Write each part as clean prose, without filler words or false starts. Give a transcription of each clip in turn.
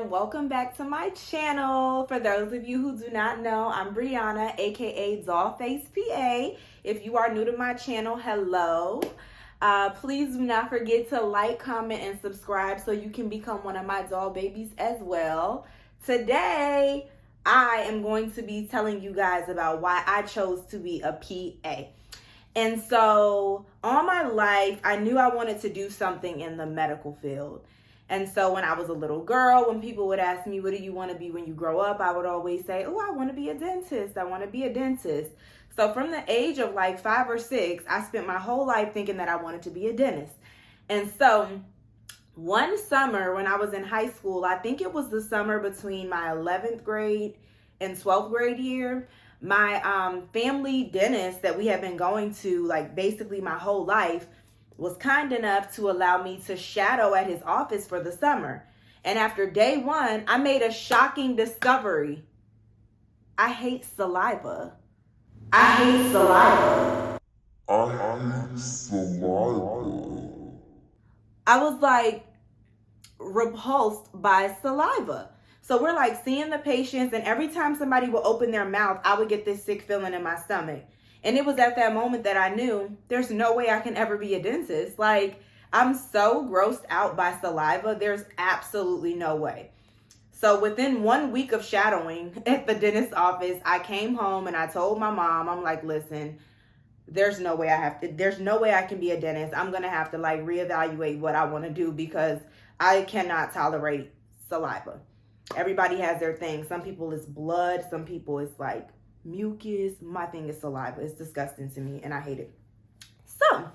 and welcome back to my channel. For those of you who do not know, I'm Brianna, aka Dollface PA. If you are new to my channel, hello. Please do not forget to like, comment, and subscribe so you can become one of my doll babies as well. Today, I am going to be telling you guys about why I chose to be a PA. And so, all my life, I knew I wanted to do something in the medical field. And so when I was a little girl, when people would ask me, what do you want to be when you grow up? I would always say, oh, I want to be a dentist. I want to be a dentist. So from the age of like 5 or 6, I spent my whole life thinking that I wanted to be a dentist. And so one summer when I was in high school, I think it was the summer between my 11th grade and 12th grade year, my family dentist that we had been going to like basically my whole life was kind enough to allow me to shadow at his office for the summer. And after day 1, I made a shocking discovery. I hate saliva. I hate saliva. I was like repulsed by saliva. So we're like seeing the patients, and every time somebody would open their mouth, I would get this sick feeling in my stomach. And it was at that moment that I knew there's no way I can ever be a dentist. Like, I'm so grossed out by saliva. There's absolutely no way. So within 1 week of shadowing at the dentist's office, I came home and I told my mom, I'm like, listen, there's no way I can be a dentist. I'm going to have to like reevaluate what I want to do because I cannot tolerate saliva. Everybody has their thing. Some people it's blood. Some people it's like mucus. My thing is saliva. It's disgusting to me and I hate it. So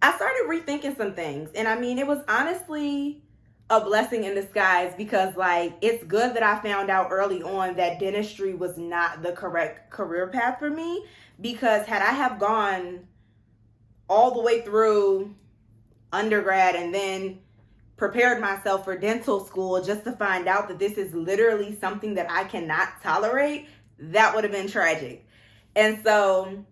I started rethinking some things, and I mean, it was honestly a blessing in disguise because like it's good that I found out early on that dentistry was not the correct career path for me, because had I have gone all the way through undergrad and then prepared myself for dental school just to find out that this is literally something that I cannot tolerate, that would have been tragic. And so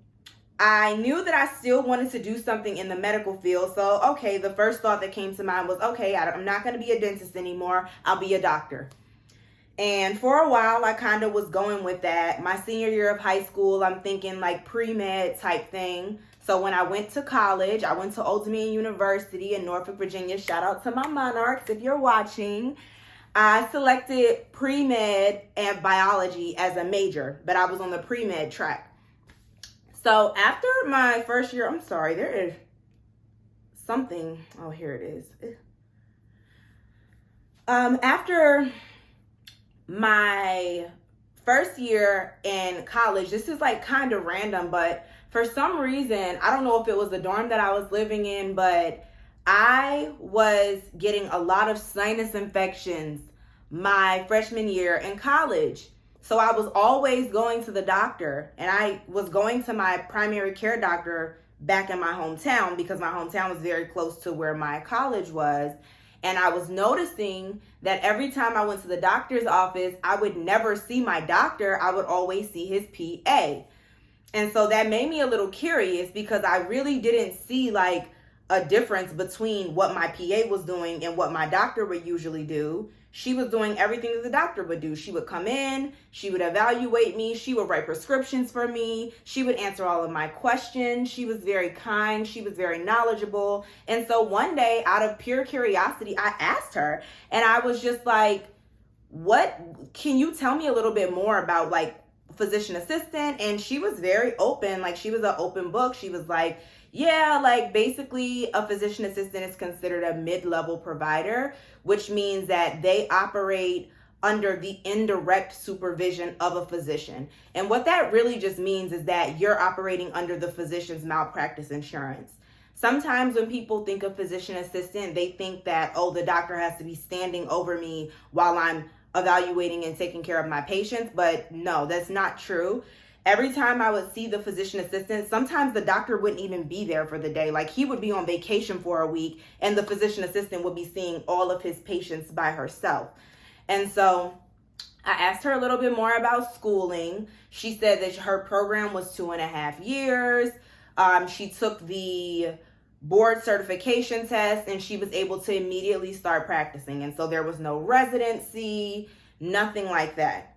I knew that I still wanted to do something in the medical field. So, okay, the first thought that came to mind was, okay, I'm not going to be a dentist anymore. I'll be a doctor. And for a while, I kind of was going with that. My senior year of high school, I'm thinking like pre-med type thing. So when I went to college, I went to Old Dominion University in Norfolk, Virginia. Shout out to my Monarchs if you're watching. I selected pre-med and biology as a major, but I was on the pre-med track. So after my first year, I'm sorry, there is something. Oh, here it is. After my first year in college, this is like kind of random, but for some reason, I don't know if it was the dorm that I was living in, but I was getting a lot of sinus infections my freshman year in college. So I was always going to the doctor, and I was going to my primary care doctor back in my hometown because my hometown was very close to where my college was. And I was noticing that every time I went to the doctor's office, I would never see my doctor. I would always see his PA. And so that made me a little curious because I really didn't see like a difference between what my PA was doing and what my doctor would usually do. She was doing everything that the doctor would do. She would come in, she would evaluate me, she would write prescriptions for me, she would answer all of my questions. She was very kind, she was very knowledgeable. And so one day, out of pure curiosity, I asked her, and I was just like, can you tell me a little bit more about like physician assistant? And she was very open, like she was an open book. She was like, yeah, like basically a physician assistant is considered a mid-level provider, which means that they operate under the indirect supervision of a physician. And what that really just means is that you're operating under the physician's malpractice insurance. Sometimes when people think of physician assistant, they think that, oh, the doctor has to be standing over me while I'm evaluating and taking care of my patients. But no, that's not true. Every time I would see the physician assistant, sometimes the doctor wouldn't even be there for the day. Like he would be on vacation for a week and the physician assistant would be seeing all of his patients by herself. And so I asked her a little bit more about schooling. She said that her program was 2.5 years. She took the board certification test, and she was able to immediately start practicing. And so there was no residency, nothing like that.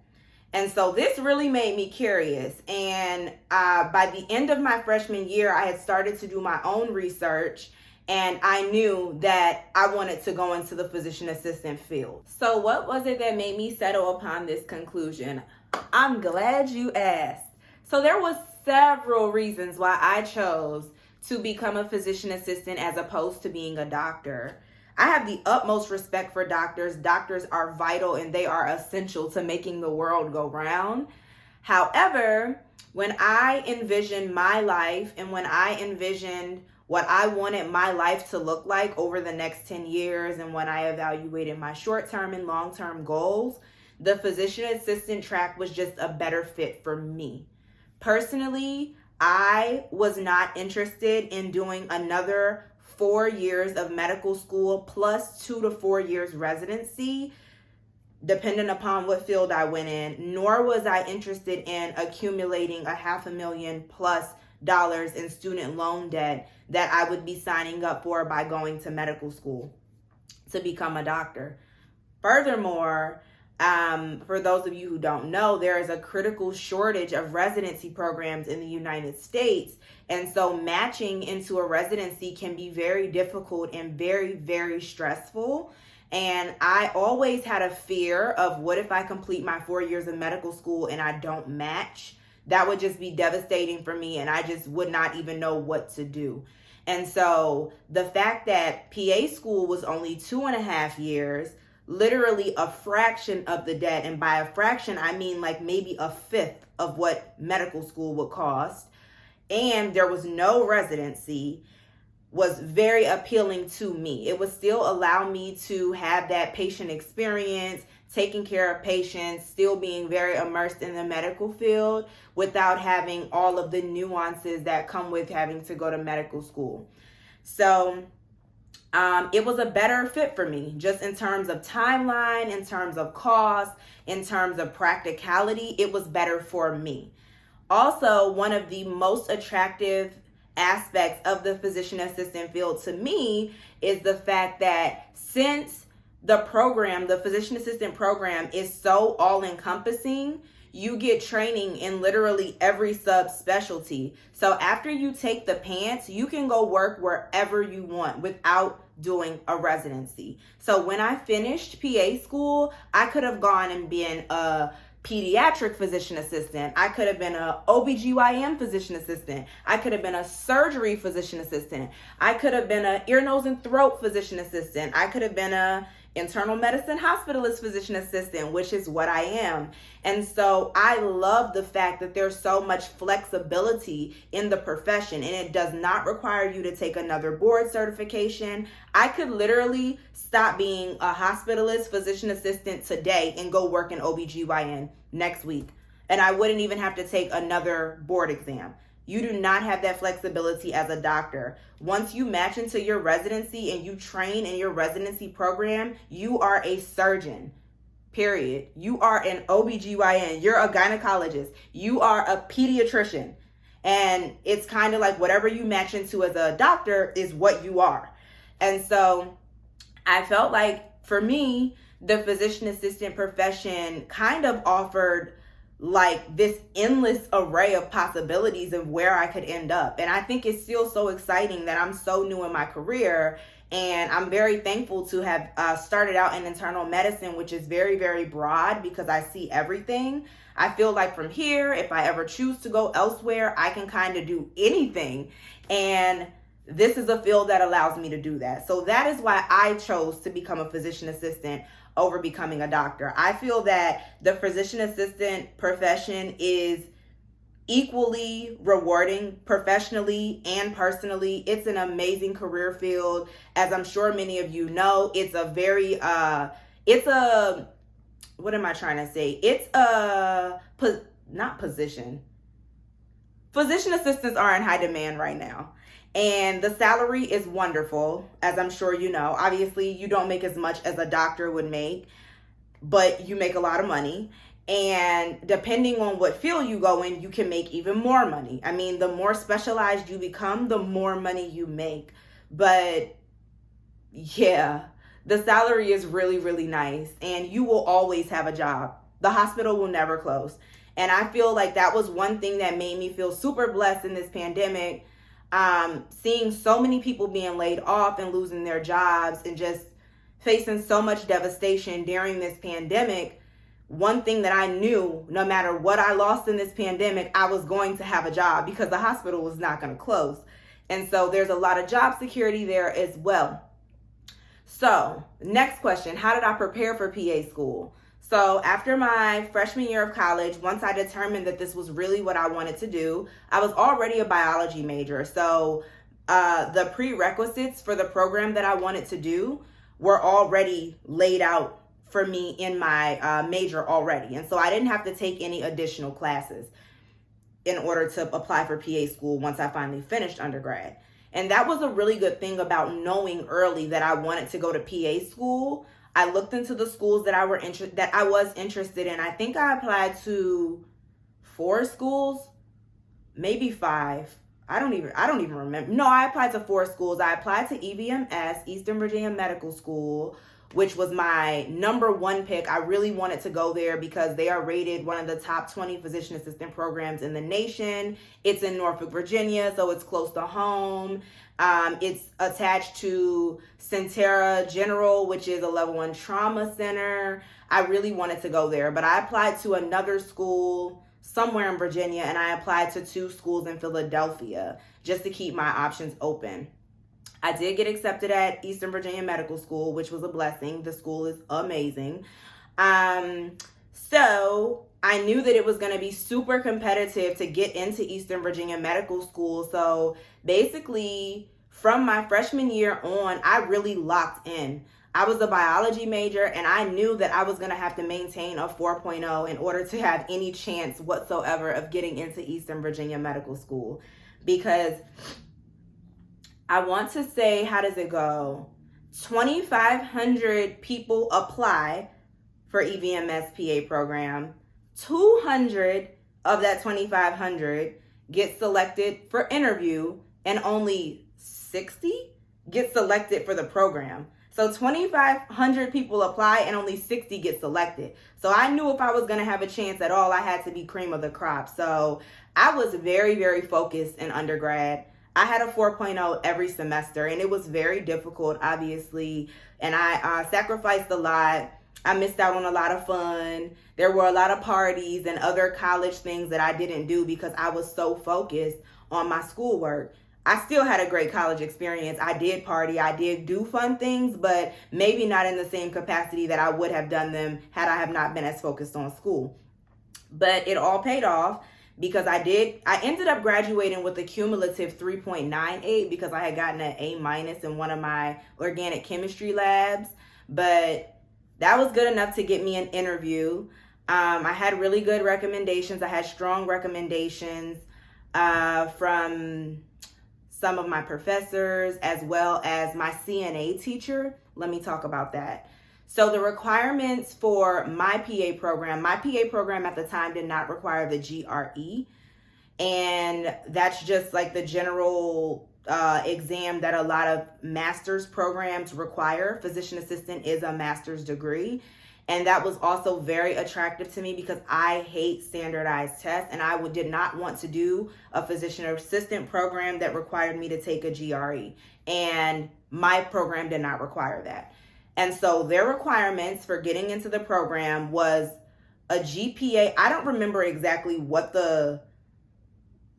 And so this really made me curious. And by the end of my freshman year, I had started to do my own research, and I knew that I wanted to go into the physician assistant field. So what was it that made me settle upon this conclusion? I'm glad you asked. So there was several reasons why I chose to become a physician assistant as opposed to being a doctor. I have the utmost respect for doctors. Doctors are vital and they are essential to making the world go round. However, when I envisioned my life and when I envisioned what I wanted my life to look like over the next 10 years, and when I evaluated my short-term and long-term goals, the physician assistant track was just a better fit for me. Personally, I was not interested in doing another 4 years of medical school plus 2 to 4 years residency, depending upon what field I went in, nor was I interested in accumulating $500,000 plus in student loan debt that I would be signing up for by going to medical school to become a doctor. Furthermore, for those of you who don't know, there is a critical shortage of residency programs in the United States. And so matching into a residency can be very difficult and very, very stressful. And I always had a fear of, what if I complete my 4 years of medical school and I don't match? That would just be devastating for me, and I just would not even know what to do. And so the fact that PA school was only 2.5 years, literally a fraction of the debt, and by a fraction, I mean like maybe a fifth of what medical school would cost, and there was no residency, was very appealing to me. It would still allow me to have that patient experience, taking care of patients, still being very immersed in the medical field without having all of the nuances that come with having to go to medical school. So it was a better fit for me, just in terms of timeline, in terms of cost, in terms of practicality. It was better for me. Also, one of the most attractive aspects of the physician assistant field to me is the fact that since the program, the physician assistant program, is so all-encompassing, you get training in literally every subspecialty. So after you take the pants, you can go work wherever you want without doing a residency. So when I finished PA school, I could have gone and been a pediatric physician assistant. I could have been a OBGYN physician assistant. I could have been a surgery physician assistant. I could have been a ear, nose, and throat physician assistant. I could have been a internal medicine hospitalist physician assistant, which is what I am. And so I love the fact that there's so much flexibility in the profession, and it does not require you to take another board certification. I could literally stop being a hospitalist physician assistant today and go work in OBGYN next week. And I wouldn't even have to take another board exam. You do not have that flexibility as a doctor. Once you match into your residency and you train in your residency program, you are a surgeon, period. You are an OBGYN. You're a gynecologist. You are a pediatrician. And it's kind of like whatever you match into as a doctor is what you are. And so I felt like, for me, the physician assistant profession kind of offered like this endless array of possibilities of where I could end up. And I think it's still so exciting that I'm so new in my career. And I'm very thankful to have started out in internal medicine, which is very, very broad because I see everything. I feel like from here, if I ever choose to go elsewhere, I can kind of do anything. And this is a field that allows me to do that. So that is why I chose to become a physician assistant over becoming a doctor. I feel that the physician assistant profession is equally rewarding professionally and personally. It's an amazing career field. As I'm sure many of you know, it's a very, what am I trying to say? It's not position. Physician assistants are in high demand right now. And the salary is wonderful, as I'm sure you know. Obviously, you don't make as much as a doctor would make, but you make a lot of money. And depending on what field you go in, you can make even more money. I mean, the more specialized you become, the more money you make. But yeah, the salary is really, really nice, and you will always have a job. The hospital will never close. And I feel like that was one thing that made me feel super blessed in this pandemic. Seeing so many people being laid off and losing their jobs and just facing so much devastation during this pandemic. One thing that I knew, no matter what I lost in this pandemic, I was going to have a job because the hospital was not going to close. And so there's a lot of job security there as well. So next question, how did I prepare for PA school? So after my freshman year of college, once I determined that this was really what I wanted to do, I was already a biology major. So the prerequisites for the program that I wanted to do were already laid out for me in my major already. And so I didn't have to take any additional classes in order to apply for PA school once I finally finished undergrad. And that was a really good thing about knowing early that I wanted to go to PA school. I looked into the schools that I was interested in. I think I applied to 4 schools, maybe 5. I don't even remember. No, I applied to 4 schools. I applied to EVMS, Eastern Virginia Medical School, which was my number 1 pick. I really wanted to go there because they are rated one of the top 20 physician assistant programs in the nation. It's in Norfolk, Virginia, so it's close to home. It's attached to Centera General, which is a level 1 trauma center. I really wanted to go there, but I applied to another school somewhere in Virginia, and I applied to 2 schools in Philadelphia just to keep my options open. I did get accepted at Eastern Virginia Medical School, which was a blessing. The school is amazing. So I knew that it was going to be super competitive to get into Eastern Virginia Medical School. So basically, from my freshman year on, I really locked in. I was a biology major, and I knew that I was going to have to maintain a 4.0 in order to have any chance whatsoever of getting into Eastern Virginia Medical School. Because I want to say, how does it go? 2,500 people apply for EVMS PA program. 200 of that 2,500 get selected for interview, and only 60 get selected for the program. So 2,500 people apply and only 60 get selected. So I knew if I was going to have a chance at all, I had to be cream of the crop. So I was very, very focused in undergrad. I had a 4.0 every semester, and it was very difficult, obviously. And I sacrificed a lot. I missed out on a lot of fun. There were a lot of parties and other college things that I didn't do because I was so focused on my schoolwork. I still had a great college experience. I did party. I did do fun things, but maybe not in the same capacity that I would have done them had I have not been as focused on school. But it all paid off because I ended up graduating with a cumulative 3.98 because I had gotten an A- in one of my organic chemistry labs. But that was good enough to get me an interview. I had really good recommendations. I had strong recommendations from some of my professors, as well as my CNA teacher. Let me talk about that. So the requirements for my PA program at the time did not require the GRE. And that's just like the general exam that a lot of master's programs require. Physician assistant is a master's degree. And that was also very attractive to me because I hate standardized tests, and I did not want to do a physician assistant program that required me to take a GRE. And my program did not require that. And so their requirements for getting into the program was a GPA. I don't remember exactly what the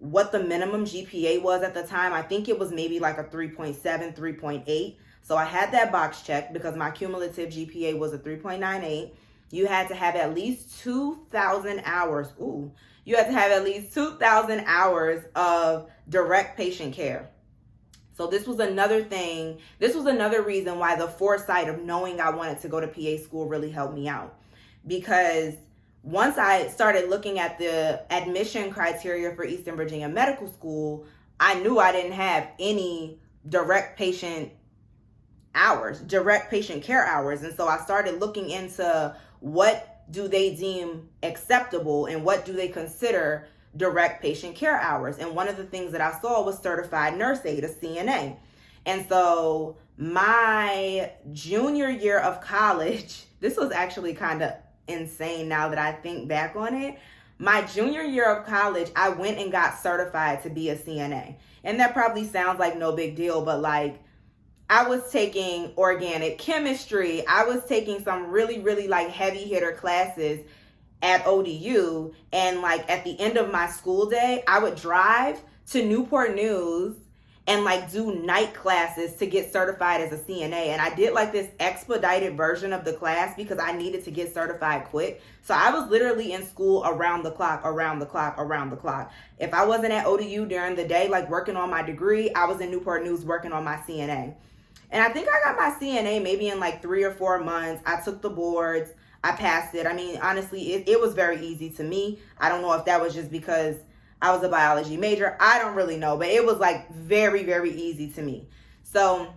minimum GPA was at the time. I think it was maybe like a 3.7, 3.8. So I had that box checked because my cumulative GPA was a 3.98. You had to have at least 2,000 hours. You had to have at least 2,000 hours of direct patient care. So this was another thing. This was another reason why the foresight of knowing I wanted to go to PA school really helped me out. Because once I started looking at the admission criteria for Eastern Virginia Medical School, I knew I didn't have any direct patient care hours. And so I started looking into what do they deem acceptable and what do they consider direct patient care hours. And one of the things that I saw was certified nurse aide, a CNA. And so my junior year of college, this was actually kind of insane now that I think back on it. My junior year of college, I went and got certified to be a CNA. And that probably sounds like no big deal, but like I was taking organic chemistry. I was taking some really, really like heavy hitter classes at ODU. And like at the end of my school day, I would drive to Newport News and like do night classes to get certified as a CNA. And I did like this expedited version of the class because I needed to get certified quick. So I was literally in school around the clock. If I wasn't at ODU during the day, like working on my degree, I was in Newport News working on my CNA. And I think I got my CNA maybe in like 3 or 4 months. I took the boards. I passed it. I mean, honestly, it was very easy to me. I don't know if that was just because I was a biology major. I don't really know, but it was like very, very easy to me. So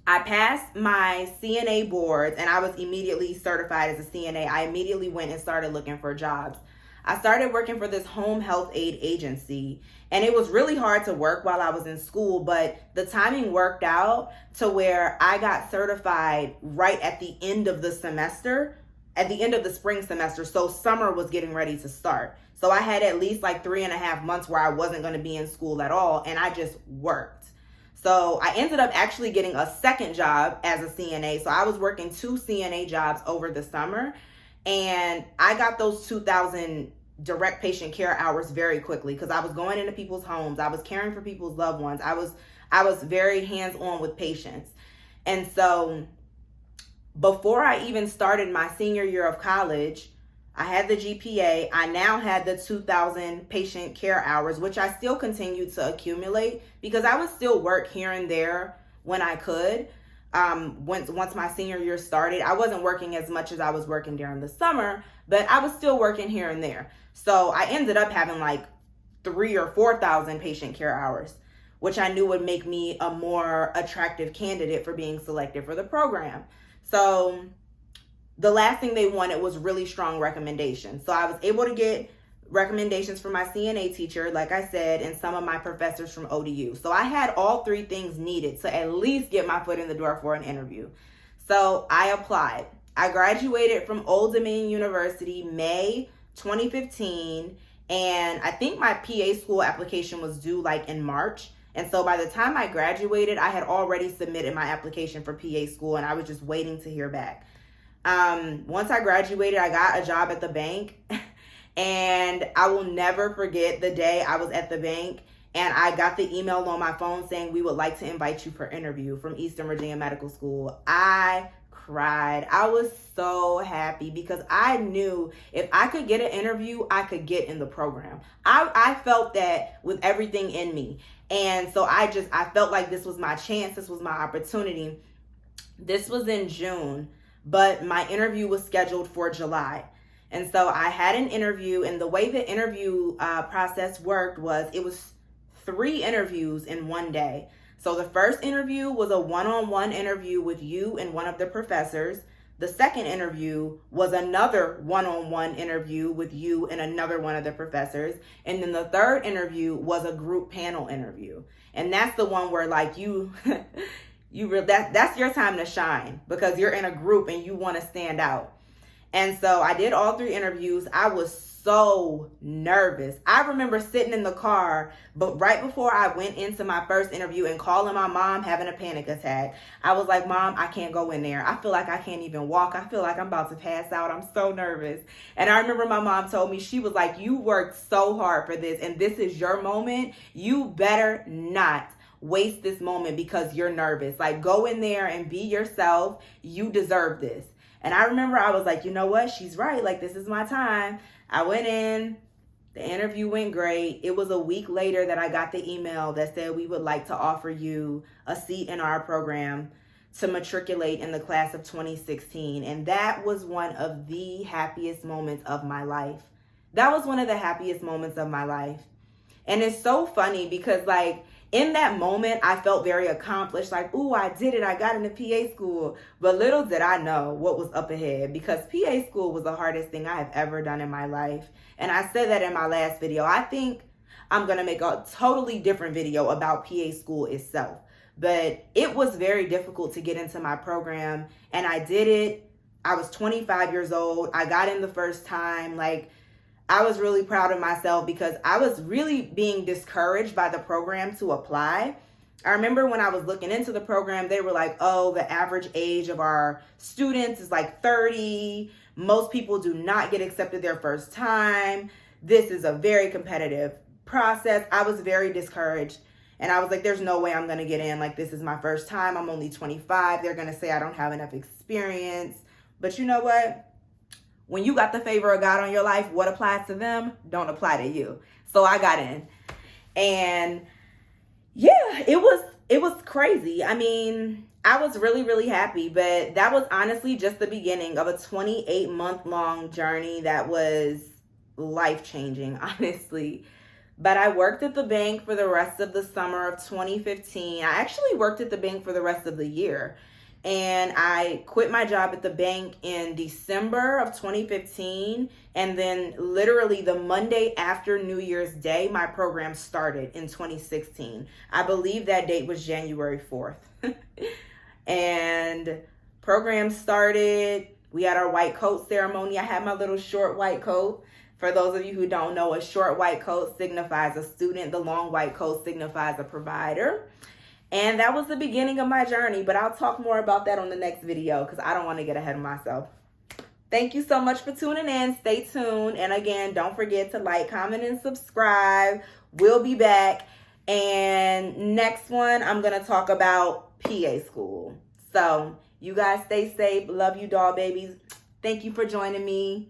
I passed my CNA boards and I was immediately certified as a CNA. I immediately went and started looking for jobs. I started working for this home health aid agency, and it was really hard to work while I was in school, but the timing worked out to where I got certified right at the end of the semester, at the end of the spring semester. So summer was getting ready to start. So I had at least like 3.5 months where I wasn't going to be in school at all, and I just worked. So I ended up actually getting a second job as a CNA. So I was working 2 CNA jobs over the summer, and I got those 2,000 direct patient care hours very quickly because I was going into people's homes. I was caring for people's loved ones. I was very hands-on with patients. And so before I even started my senior year of college, I had the GPA. I now had the 2,000 patient care hours, which I still continued to accumulate because I would still work here and there when I could. Once my senior year started, I wasn't working as much as I was working during the summer, but I was still working here and there. So I ended up having like 3,000 or 4,000 patient care hours, which I knew would make me a more attractive candidate for being selected for the program. So the last thing they wanted was really strong recommendations. So I was able to get recommendations from my CNA teacher, like I said, and some of my professors from ODU. So I had all 3 things needed to at least get my foot in the door for an interview. So I applied. I graduated from Old Dominion University May 2015, and I think my PA school application was due like in March. And so by the time I graduated, I had already submitted my application for PA school, and I was just waiting to hear back. Once I graduated, I got a job at the bank. And I will never forget the day I was at the bank and I got the email on my phone saying we would like to invite you for interview from Eastern Virginia Medical School. I cried. I was so happy because I knew if I could get an interview, I could get in the program. I felt that with everything in me. And so I felt like this was my chance. This was my opportunity. This was in June, but my interview was scheduled for July. And so I had an interview, and the way the interview process worked was it was 3 interviews in one day. So the first interview was a one-on-one interview with you and one of the professors. The second interview was another one-on-one interview with you and another one of the professors. And then the third interview was a group panel interview. And that's the one where like that's your time to shine because you're in a group and you want to stand out. And so I did all 3 interviews. I was so nervous. I remember sitting in the car, but right before I went into my first interview and calling my mom, having a panic attack. I was like, Mom, I can't go in there. I feel like I can't even walk. I feel like I'm about to pass out. I'm so nervous. And I remember my mom told me, she was like, you worked so hard for this, and this is your moment. You better not waste this moment because you're nervous. Like, go in there and be yourself. You deserve this. And I remember I was like, you know what? She's right. Like, this is my time. I went in. The interview went great. It was a week later that I got the email that said we would like to offer you a seat in our program to matriculate in the class of 2016. And that was one of the happiest moments of my life. That was one of the happiest moments of my life. And it's so funny because like, in that moment, I felt very accomplished, like, ooh, I did it. I got into PA school. But little did I know what was up ahead because PA school was the hardest thing I have ever done in my life. And I said that in my last video. I think I'm going to make a totally different video about PA school itself. but it was very difficult to get into my program, and I did it. I was 25 years old. I got in the first time. Like, I was really proud of myself because I was really being discouraged by the program to apply. I remember when I was looking into the program, they were like, oh, the average age of our students is like 30. Most people do not get accepted their first time. This is a very competitive process. I was very discouraged. And I was like, there's no way I'm going to get in. Like, this is my first time. I'm only 25. They're going to say I don't have enough experience. But you know what? When you got the favor of God on your life, what applies to them don't apply to you. So I got in. And yeah, it was crazy. I mean, I was really, really happy, but that was honestly just the beginning of a 28-month-long journey that was life-changing, honestly. But I worked at the bank for the rest of the summer of 2015. I actually worked at the bank for the rest of the year. And I quit my job at the bank in December of 2015. And then literally the Monday after New Year's Day, my program started in 2016. I believe that date was January 4th. And program started. We had our white coat ceremony. I had my little short white coat. For those of you who don't know, a short white coat signifies a student. The long white coat signifies a provider. And that was the beginning of my journey, but I'll talk more about that on the next video because I don't want to get ahead of myself. Thank you so much for tuning in. Stay tuned. And again, don't forget to like, comment, and subscribe. We'll be back. And next one, I'm going to talk about PA school. So you guys stay safe. Love you, doll babies. Thank you for joining me.